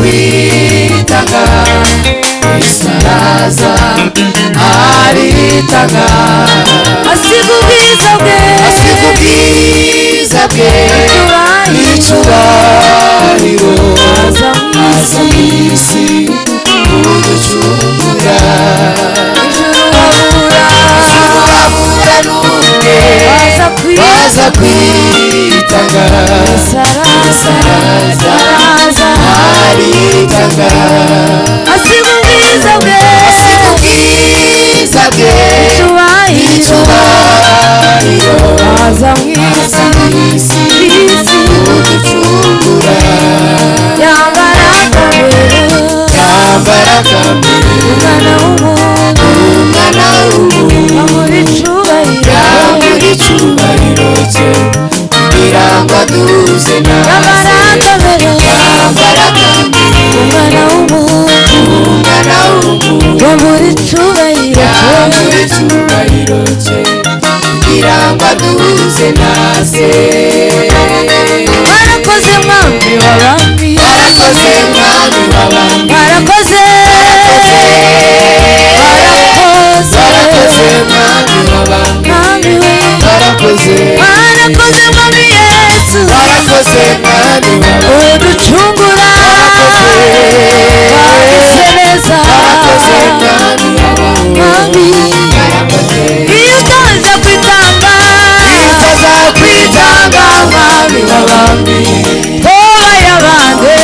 kwitanga isaraza aritanga asiga ubwiza bwe icyubahiro aza mw'isi kuducungura waza kwitanga isaraza aritanga asiga ubwiza bwe icyubahiro aza mw'isi kuducungura yambara kamere umwana w'umuntu amuri icyubahiro cye birangwa duze naze yambara kamere umwana w'umuntu amuri icyubahiro cye birangwa duze naze warakoze mwami w'abami warakoze mwami w'abami warakoze mwami w'abami warakoze mwami Yesu warakoze mwami w'abami uducungura wagize neza warakoze mwami w'abami iyo utanze kwitanga azakwitanga mwami w'abami hoba y'abande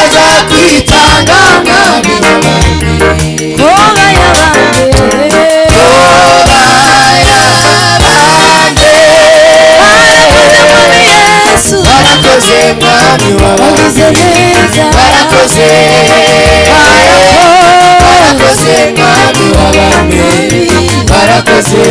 azakwitanga mwami w'abami hoba y'abande warakoze mwami w'abami warakoze mwami w'abami warakoze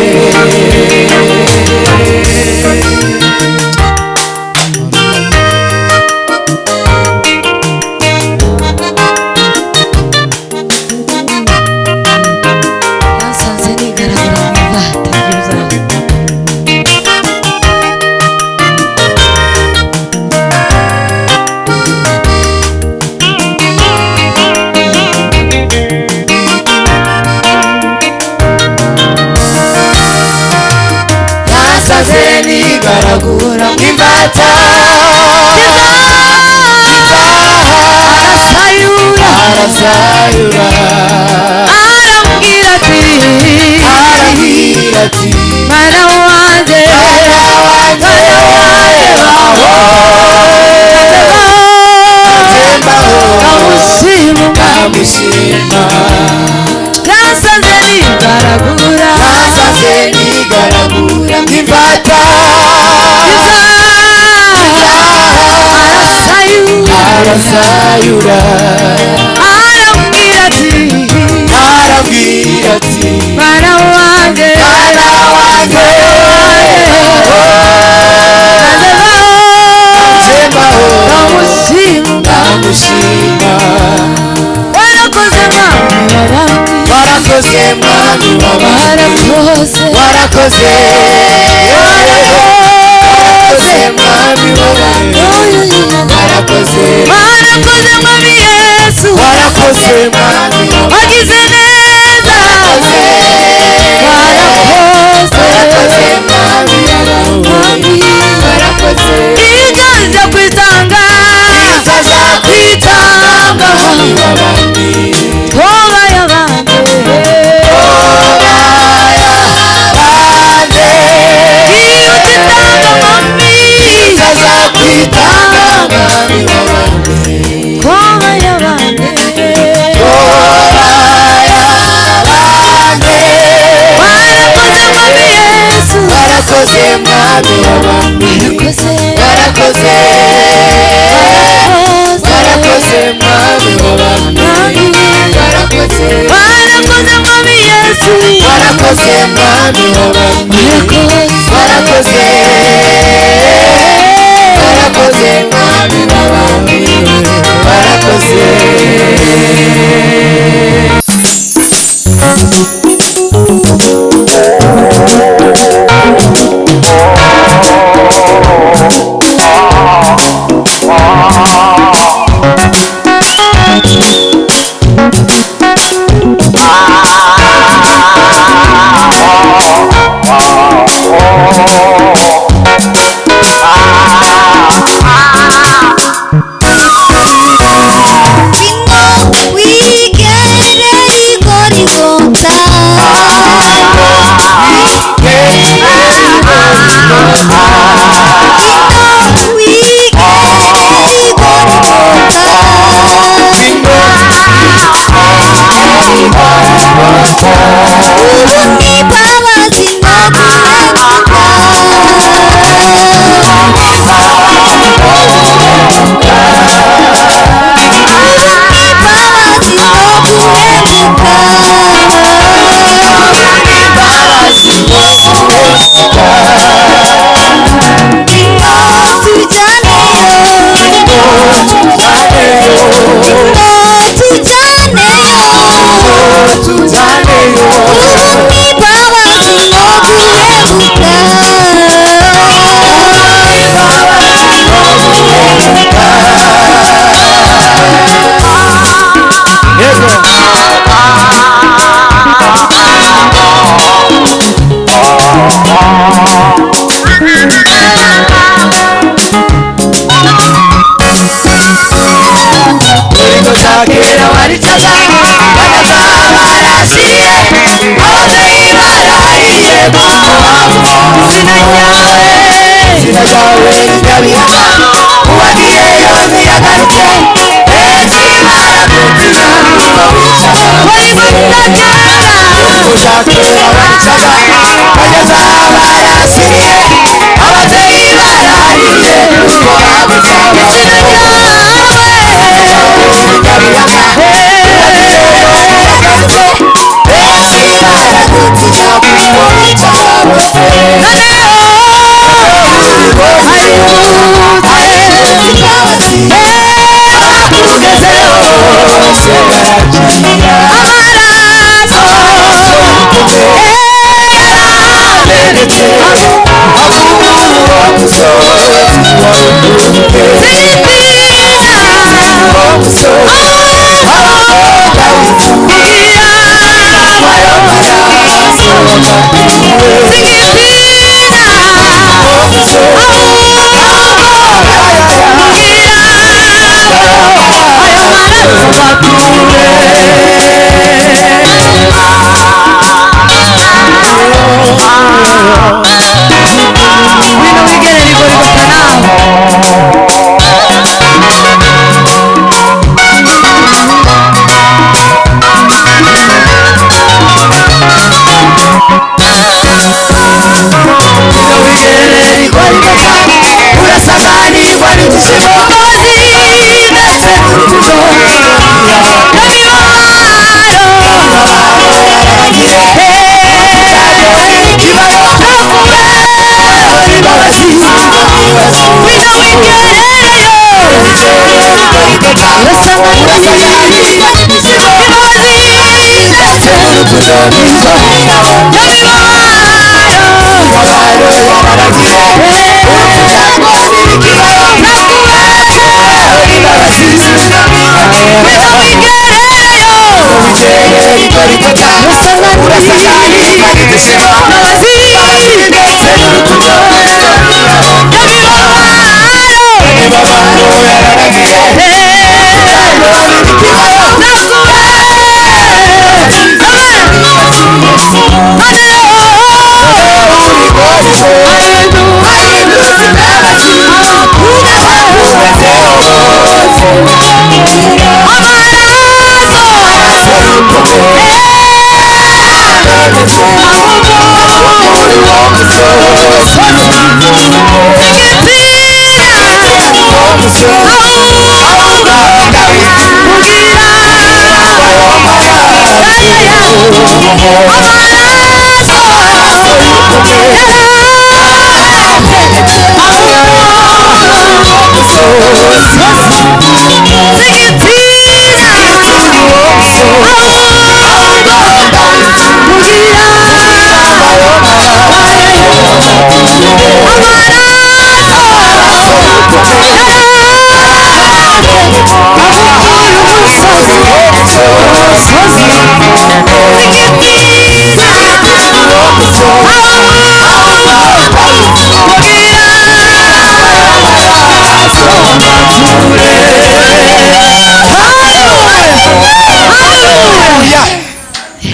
nigaragura nk'imbata arasayura arambwira ati mwana wanjye ndamushima nasaze nigaragura nk'imbata arasayura arambwira ati mwana wanjye ndamushima warakoze mwami w'abami warakoze mwami w'abami warakoze mwami Yesu warakoze mwami wagize neza warakoze mwami w'abami warakoze itanze kwitanga azakwitanga mwami w'abami hoba y'abandi azakwitanga mwami w'abandi hoba y'abandi warakoze mwami w'abami warakoze mwami w'abami warakoze mwami Yesu warakoze mwami w'abami warakoze mwami w'abami warakoze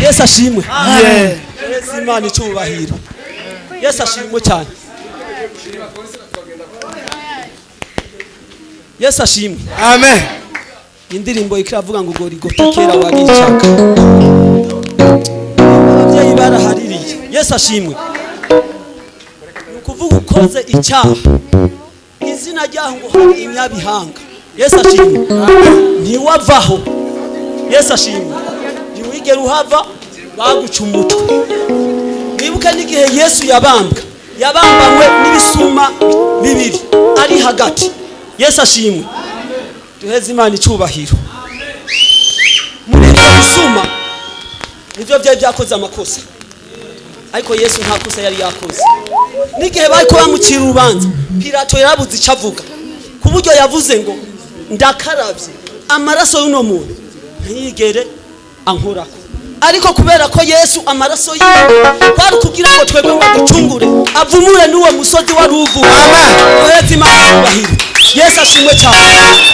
Yesu ashimwe. Yesu Imana icyubahiro. Yesu ashimwe cyane. Yesu ashimwe. Amen. Indirimbo ikiravuga ngo Gorigota kera waricaka. barahaririye. Yesu ashimwe. Nukuvuga ukoze icyaha izina ryaho ngo hari inyabihanga. Yesu ashimwe. Ntiwavaho. Yesu ashimwe. Ntiwigera uhava baguca umutwe. Nibuka n'igihe Yesu yabambanywe n'ibisuma bibiri ari hagati. Yesu ashimwe. Duheze Imana icubahiro. Muri ibyo bisuma nivyo byari byakoze amakosa, ariko Yesu nta kosa yari yakoze. N'igihe bari ko bamucira urubanza, Pilato yarabuze icavuga, ku buryo yavuze ngo ndakaravye amaraso y'uno muntu ntiyigere ankorako. Ariko kubera ko Yesu amaraso yiwe kwari kugira ngo twebwe ngo ducungure avumure n'uwo musozi wa ruvu. Amen. Duheze Imana icubahiro. Yesu ashimwe cyane.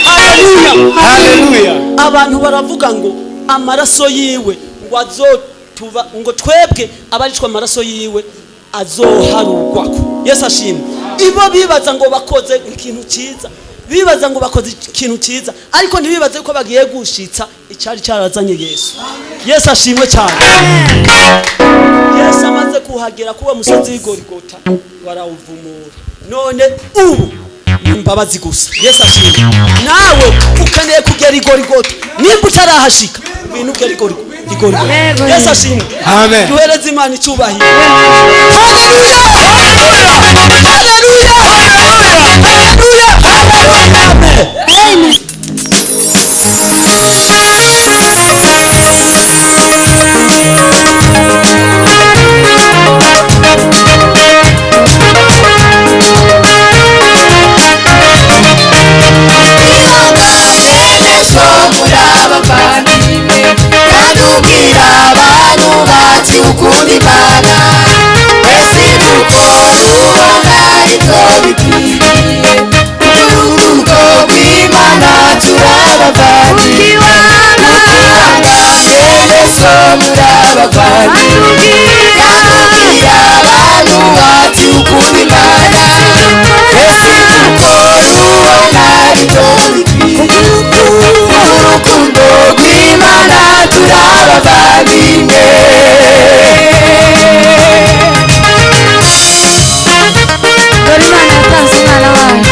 Haleluya. Haleluya. Abantu baravuga ngo amaraso yiwe ngo azotuba ngo twebwe abaricwa amaraso yiwe azoharugwako. Yesu ashimwe. Ibo bibaza ngo bakoze ikintu cyiza, bibaza ngo bakoze ikintu cyiza, ariko ntibibaze ko bagiye gushitsa icyari cyarazanye Yesu. Yesu ashimwe cyane. Yesu amaze kuhagera kuba musozi w'Igorigota barawuvumura. None ubu imbabazi gusa. Yesu ashimwe. Nawe ukeneye kugera Igorigota, nimba utarahashika ibintu ugera Igorigota. Yesu ashimwe. Amen. Duhereze Imana icubahiro. Haleluya. Haleluya. Haleluya. Haleluya. Amen. Badubwira abantu bati ukunda Imana, ese nuko ubona ibyo bikwiriye. Urukundo rw'Imana turabavandimwe, bene so murabavandimwe. Badubwira abantu bati ukunda Imana, ese nuko ubona ibyo bikwiriye. Urukundo rw'Imana turabavandimwe. Dore Imana yatanze umwana wayo.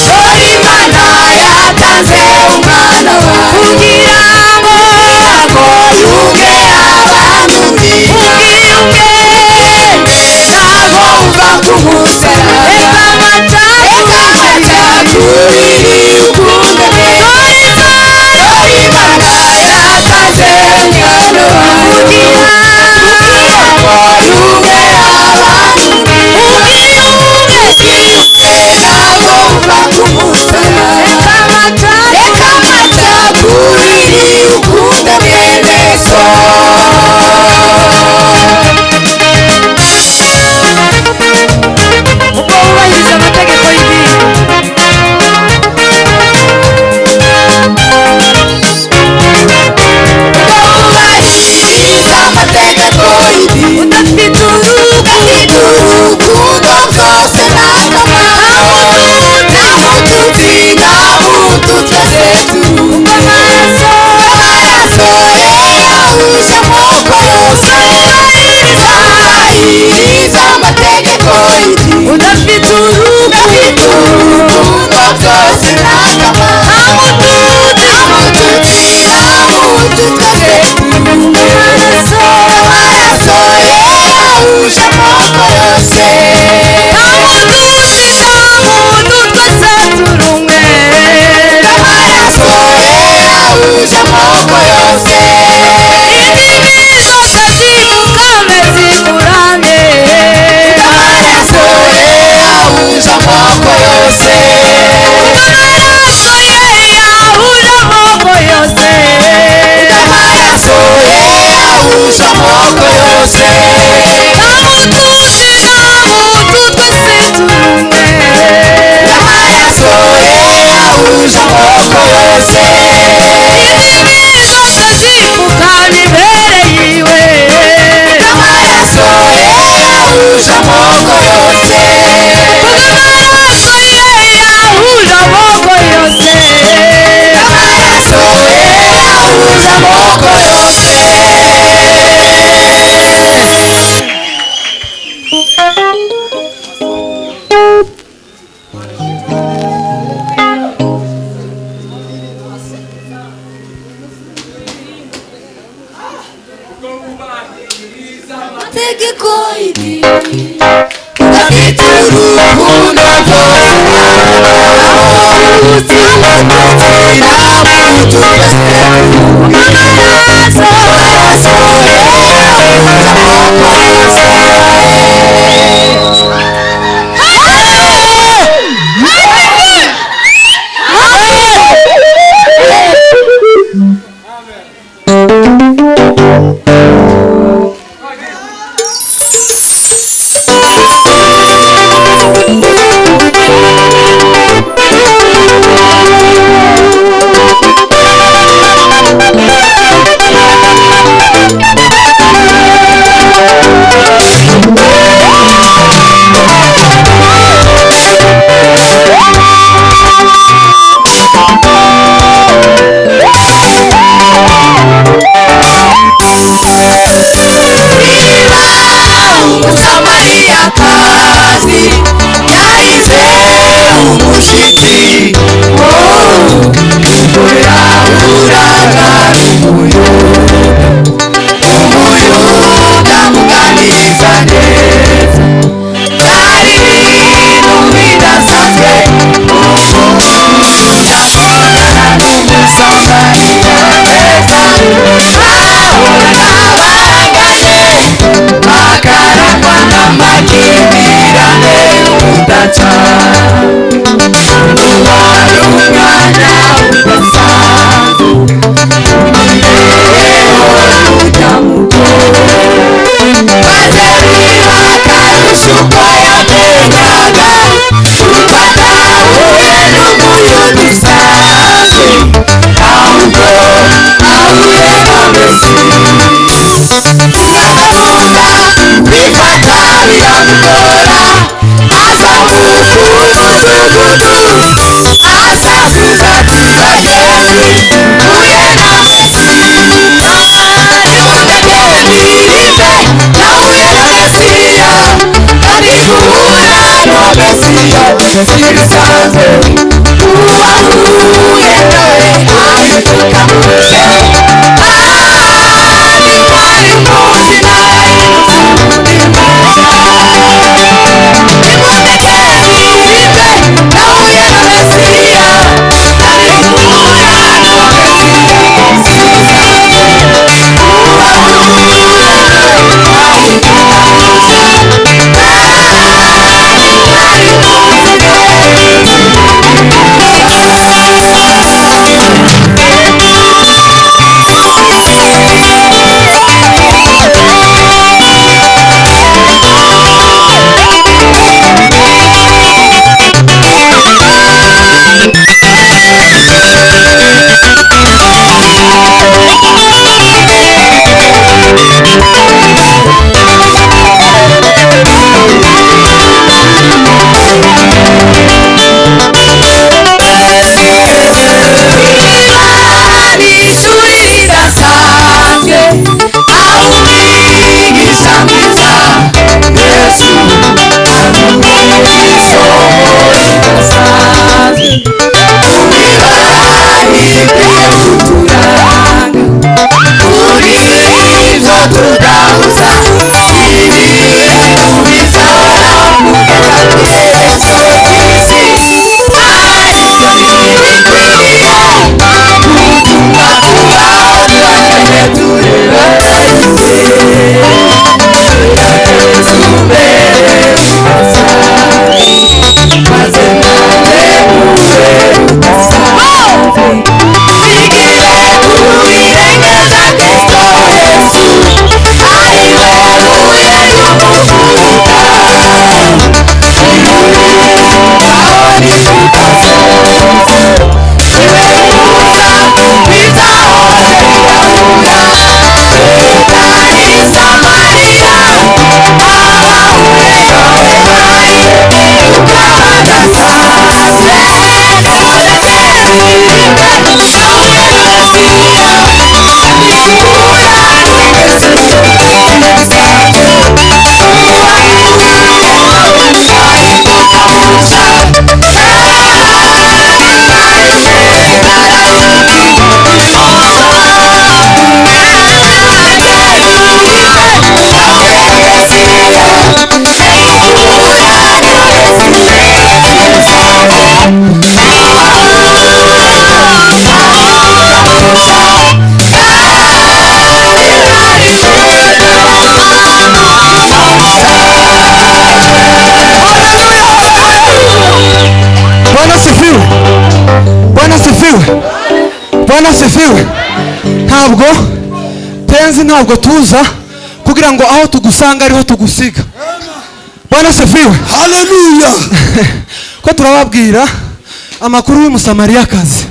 Dore Imana yatanze umwana wayo kugira ngo yunge abantu b'Imana. Ntago uva ku musaraba, turiri urukundo neza. Dore Imana yatanze umwana wayo kugira ngo yunge abantu b'Imana. Ntago uva ku musaraba, reka amata turiri urukundo bene so. Ubahiriza amategeko y'idini. Ubahiriza amategeko y'idini. Udafite urukundo byose n'akamaro. Umututsi n'amutu twese turumva amaraso. Amaraso yahuje amoko yose. Ubahiriza amategeko y'idini. Udafite urukundo byose n'akamaro. Umututsi n'amutu twese turumva amaraso. Amaraso yahuje amoko yose. Umututsi n'amutu twese turumwe. Amaraso yahuje amoko yose. Indimi zose zimukame zimurange. Amaraso yahuje amoko yose. Amaraso yahuje amoko yose. Amaraso yahuje amoko yose. Umututsi n'amutu twese turumwe. Amaraso yahuje amoko yose. Indimi zose zimukana imbere yiwe. Amaraso yahuje amoko yose. Amaraso yahuje amoko yose. amategeko y'idini udafite urukundo rwose umusamariyakazi yahize umushitsi ubwo yahuraga umuyuda muganiriza neza byari ibintu bidasanzwe yakorana n'umusamariya neza bahorana baranganye bakarangwa n'amakimbirane udaca wari umwanya udasanzwe imibereho y'umunyamugore maze bibakarusha uko yamenyaga yuko atahuye n'umuyuda usanzwe ahubwo ahuye na Mesiya aravuga bifata biramugora aza mu mudugudu asakuza ati bagenzi mpuye na Mesiya nimundeke ndirimbe nahuye na Mesiya kandi guhura na Mesiya ntibisanzwe uwahuye nawe ahinduka mushya wari umunsi nahindutse undi mushya nimundeke ndirimbe nahuye na Mesiya kandi guhura na Mesiya ntibisanzwe uwahuye nawe ahinduka mushya wari umunsi nahindutse Bwana sifiwe. Ntabwo tenzi ntabwo tuza kugira ngo aho tugusanga ariho tugusiga. Bwana sifiwe. Haleluya. Ko turababwira amakuru y'umusamariyakazi.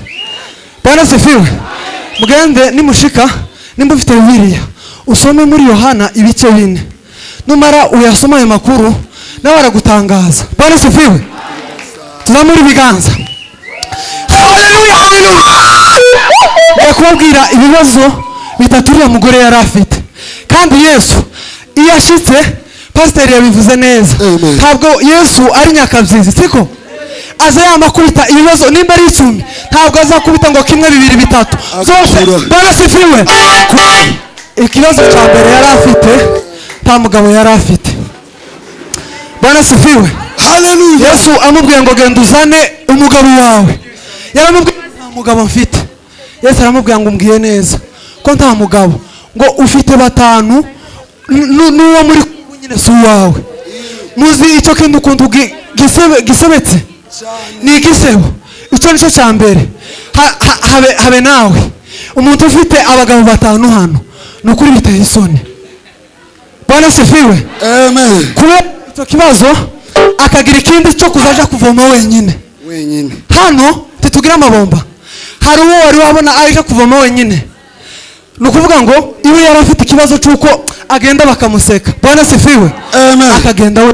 Bwana sifiwe. Mugende nimushika nimba ufite Bibiliya usome muri Yohana ibice 4. Numara uyasoma ayo makuru nawe aragutangaza. Bwana sifiwe. Tuzamuri biganza. Haleluya, haleluya. Yakubwira ibibazo bitatu uriya mugore yari afite. Kandi Yesu iyo ashitse pastor yabivuze neza. Ntabwo Yesu ari nyakabyizi siko? Aza yamakubita ibibazo nimba ari 10 ntabwo azakubita ngo kimwe 2 3 zose. Bwana sifiwe. Ikibazo cya mbere yari afite nta mugabo yari afite. Bwana sifiwe. Haleluya. Yesu amubwiye ngo genda uzane umugabo wawe. Yaramubwiye nta mugabo mfite. Yesu aramubwiye ngo umbwiye neza ko nta mugabo, ngo ufite 5 n'uwo muri nyine su wawe. Muzi icyo kintu ukuntu gisebetse ni igisebo. Icyo nicyo cya mbere. Habe nawe umuntu ufite abagabo 5 hano nukuri biteye isoni. Bwana sifiwe. Amen. Kuba icyo kibazo akagira ikindi cyo kuzaja kuvoma wenyine. Hano titugira amabomba. Hari uwo wari wabona aje kuvoma wenyine. Nukuvuga ngo iwe yari afite ikibazo cyuko agenda bakamuseka. Bwana sifiwe. Amen. Akagenda we.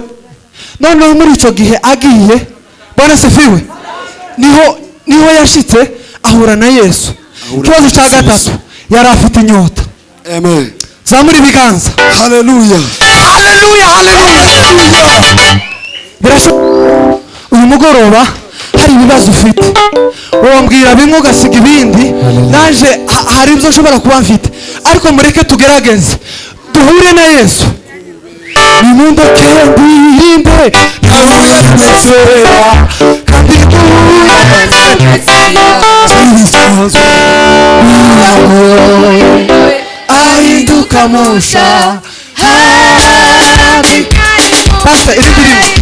None muri icyo gihe agiye, Bwana sifiwe, niho yashitse ahura na Yesu. Kibazo cya gatatu yari afite inyota. Amen. Zamuri biganza. Haleluya. Haleluya, haleluya. Uyu mugoroba hari ibibazo ufite. Wambwira bimwe ugasiga ibindi. Naje hari ibyo ushobora kuba mfite. Ariko mureke tugerageze. Duhure na Yesu. Nimundo kendimbe nawe mesera kandi ahinduka musha habi. Pasta irindi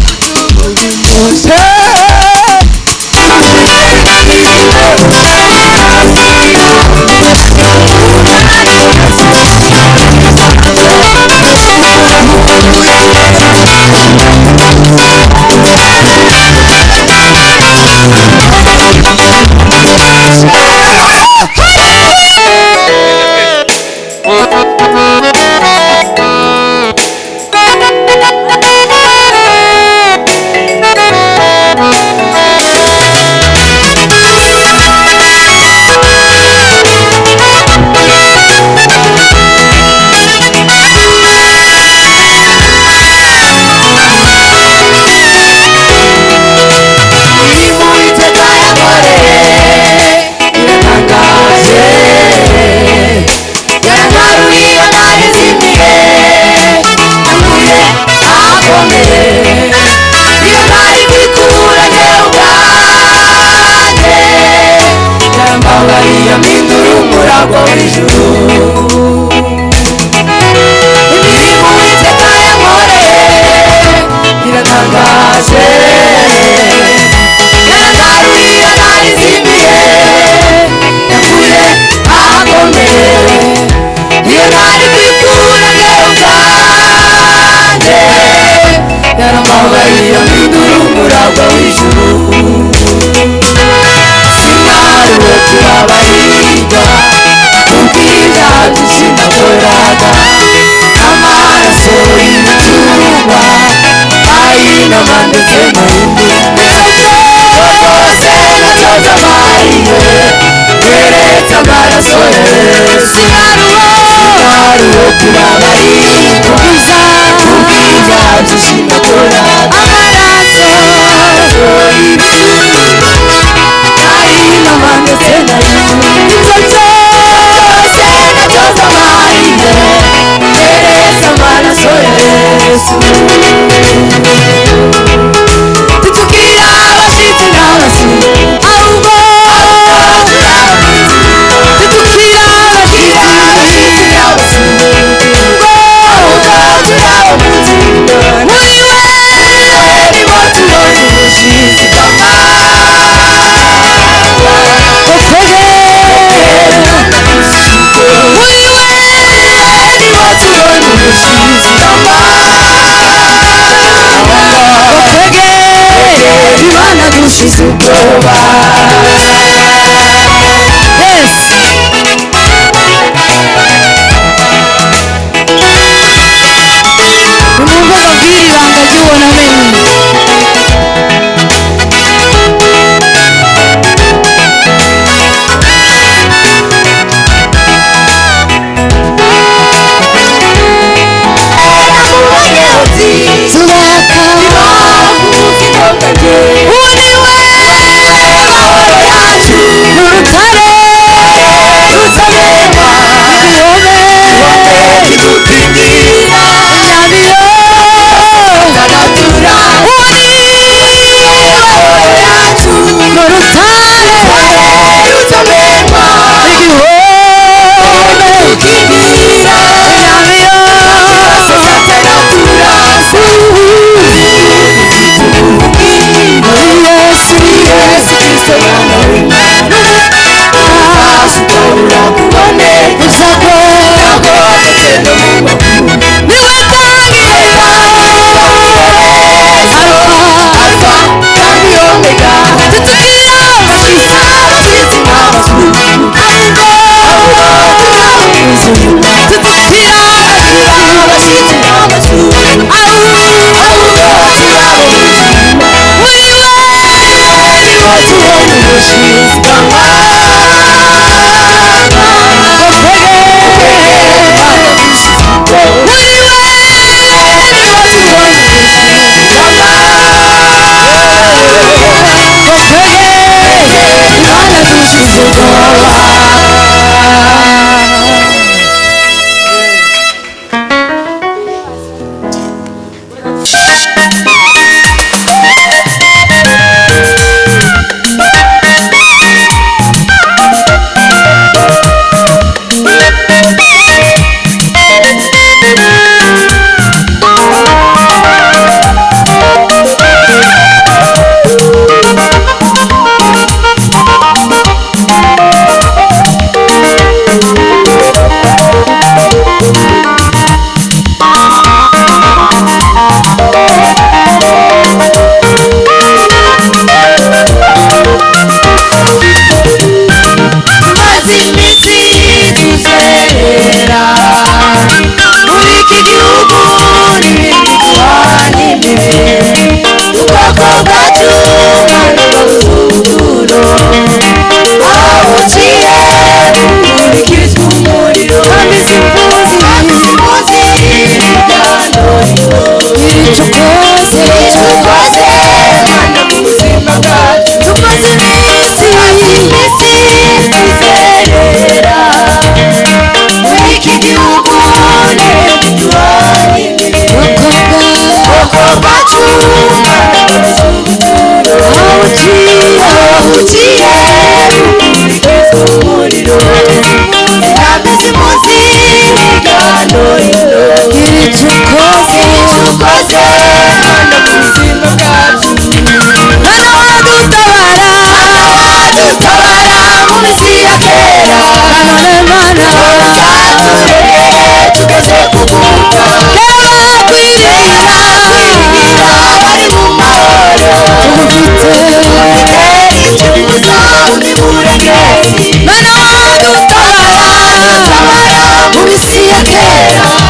ya kera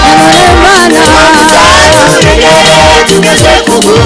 nanone mana tugeze kuguha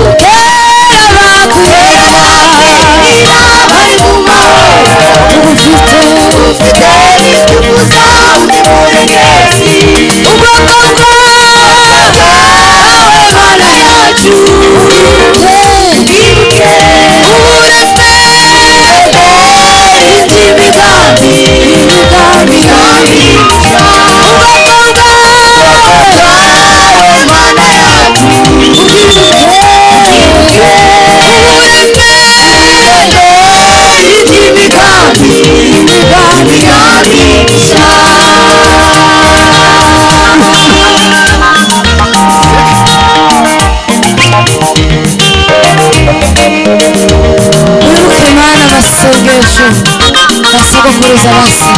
basogokuruza basi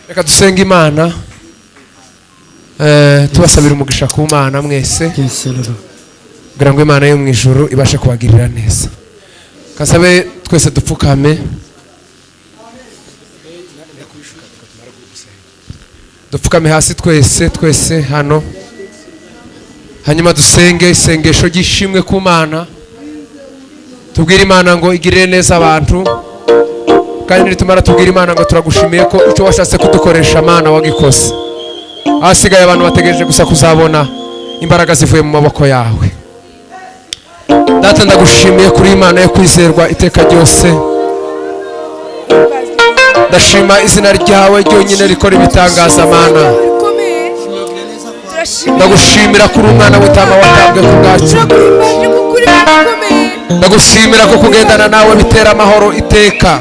reka dusenga Imana tubasabira umugisha ku Mana mwese kugira ngo Imana yo mu ijuru ibashe kubagirira neza. Kasabe twese dupfukame dupfukame hasi twese hano, hanyuma dusenge isengesho gishimwe ku Mana, tubwire Imana ngo igirire neza abantu, kandi nitumara tubwire Imana ngo turagushimiye ko icyo washatse kudukoresha Mana wagikoze. Hasigaye abantu bategereje gusa kuzabona imbaraga zivuye mu maboko yawe. Data ndagushimiye kuri Imana yo kwizerwa iteka ryose. Ndashima izina ryawe ryonyine rikora ibitangaza Mana. Ndagushimira kuri umwana w'intama watambwe ku bwacu. Ndagushimira ko kugendana nawe bitera amahoro iteka.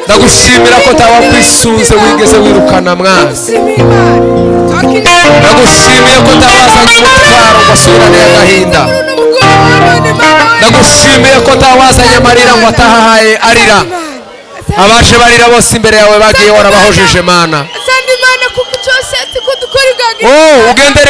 Ndagushimira ko tawa kwisuze wigeze wirukana mwana. Ndagushimiye ko tawazanye umutwaro ngo asubirane agahinda. Ndagushimiye ko tawazanye amarira ngo atahahaye arira. Abaje barira bose imbere yawe bagiye warabahojeje Mana. Asante Mana kuko cyose ko dukora igagi. Oh, ugendere